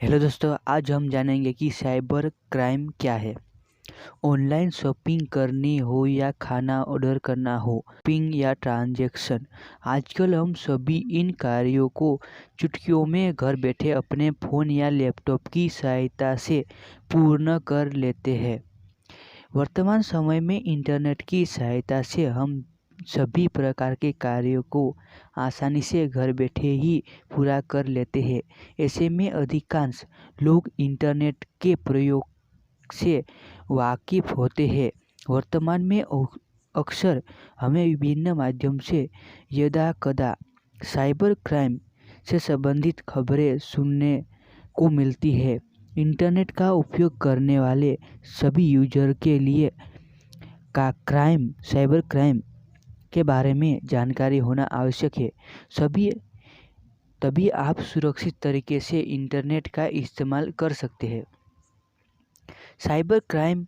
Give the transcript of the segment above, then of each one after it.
Hello दोस्तों, आज हम जानेंगे कि साइबर क्राइम क्या है। ऑनलाइन शॉपिंग करनी हो या खाना ऑर्डर करना हो, पिंग या ट्रांजैक्शन, आजकल हम सभी इन कार्यों को चुटकियों में घर बैठे अपने फ़ोन या लैपटॉप की सहायता से पूर्ण कर लेते हैं। वर्तमान समय में इंटरनेट की सहायता से हम सभी प्रकार के कार्यों को आसानी से घर बैठे ही पूरा कर लेते हैं। ऐसे में अधिकांश लोग इंटरनेट के प्रयोग से वाकिफ होते हैं। वर्तमान में अक्सर हमें विभिन्न माध्यम से यदाकदा साइबर क्राइम से संबंधित खबरें सुनने को मिलती है। इंटरनेट का उपयोग करने वाले सभी यूजर के लिए साइबर क्राइम के बारे में जानकारी होना आवश्यक है। तभी आप सुरक्षित तरीके से इंटरनेट का इस्तेमाल कर सकते हैं। साइबर क्राइम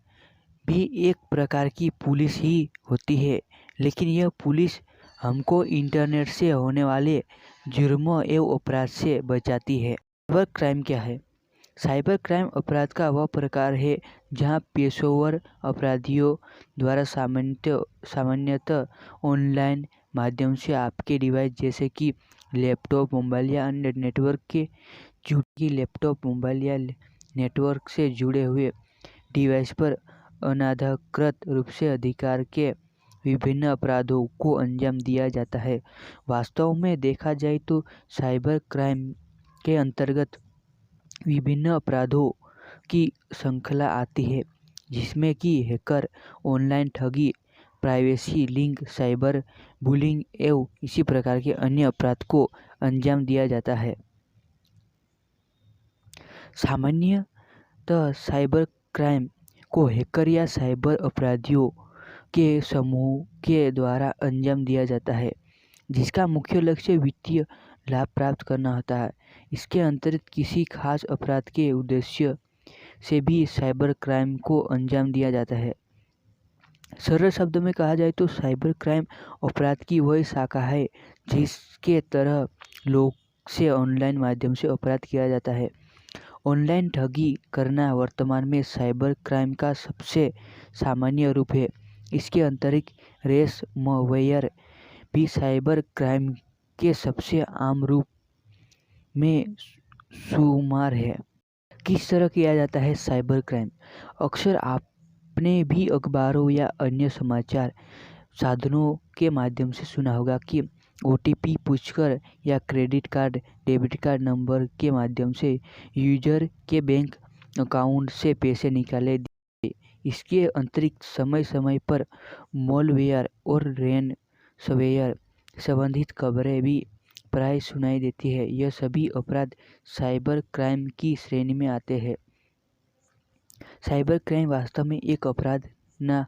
भी एक प्रकार की पुलिस ही होती है, लेकिन यह पुलिस हमको इंटरनेट से होने वाले जुर्मों एवं अपराध से बचाती है। साइबर क्राइम क्या है? साइबर क्राइम अपराध का वह प्रकार है जहां पेशेवर अपराधियों द्वारा सामान्यतः ऑनलाइन माध्यम से आपके डिवाइस जैसे कि लैपटॉप, मोबाइल या अन्य नेटवर्क से जुड़े हुए डिवाइस पर अनाधिकृत रूप से अधिकार के विभिन्न अपराधों को अंजाम दिया जाता है। वास्तव में देखा जाए तो साइबर क्राइम के अंतर्गत विभिन्न अपराधों की श्रृंखला आती है, जिसमें कि हैकर, ऑनलाइन ठगी, प्राइवेसी लीक, साइबर बुलिंग एवं इसी प्रकार के अन्य अपराध को अंजाम दिया जाता है। सामान्यतः साइबर क्राइम को हैकर या साइबर अपराधियों के समूह के द्वारा अंजाम दिया जाता है, जिसका मुख्य लक्ष्य वित्तीय लाभ प्राप्त करना होता है। इसके अंतर्गत किसी खास अपराध के उद्देश्य से भी साइबर क्राइम को अंजाम दिया जाता है। सरल शब्द में कहा जाए तो साइबर क्राइम अपराध की वह शाखा है जिसके तरह लोग से ऑनलाइन माध्यम से अपराध किया जाता है। ऑनलाइन ठगी करना वर्तमान में साइबर क्राइम का सबसे सामान्य रूप है। इसके अतिरिक्त रेनसमवेयर भी साइबर क्राइम के सबसे आम रूप में शुमार है। किस तरह किया जाता है साइबर क्राइम? अक्सर आपने भी अखबारों या अन्य समाचार साधनों के माध्यम से सुना होगा कि OTP पूछकर या credit card, debit card number के माध्यम से यूजर के बैंक अकाउंट से पैसे निकाले दिए। इसके अतिरिक्त समय समय पर मॉलवेयर और रेनसमवेयर संबंधित खबरें भी प्राय सुनाई देती है। यह सभी अपराध साइबर क्राइम की श्रेणी में आते हैं। साइबर क्राइम वास्तव में एक अपराध न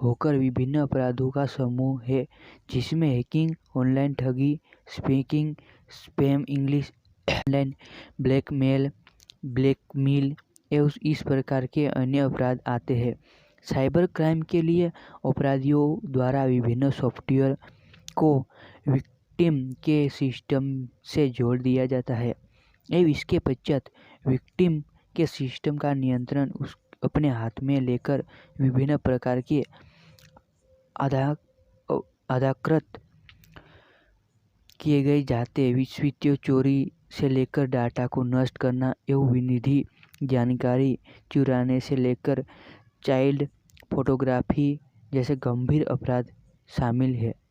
होकर विभिन्न अपराधों का समूह है, जिसमें हैकिंग, ऑनलाइन ठगी, स्पैकिंग, स्पैम इंग्लिश, ऑनलाइन ब्लैकमेल एवं इस प्रकार के अन्य अपराध आते हैं। साइबर क्राइम के लिए अपराधियों द्वारा विभिन्न सॉफ्टवेयर को विक्टिम के सिस्टम से जोड़ दिया जाता है एवं इसके पश्चात विक्टिम के सिस्टम का नियंत्रण अपने हाथ में लेकर विभिन्न प्रकार के अधिकृत किए गए जाते वित्तीय चोरी से लेकर डाटा को नष्ट करना एवं निजी जानकारी चुराने से लेकर चाइल्ड फोटोग्राफी जैसे गंभीर अपराध शामिल है।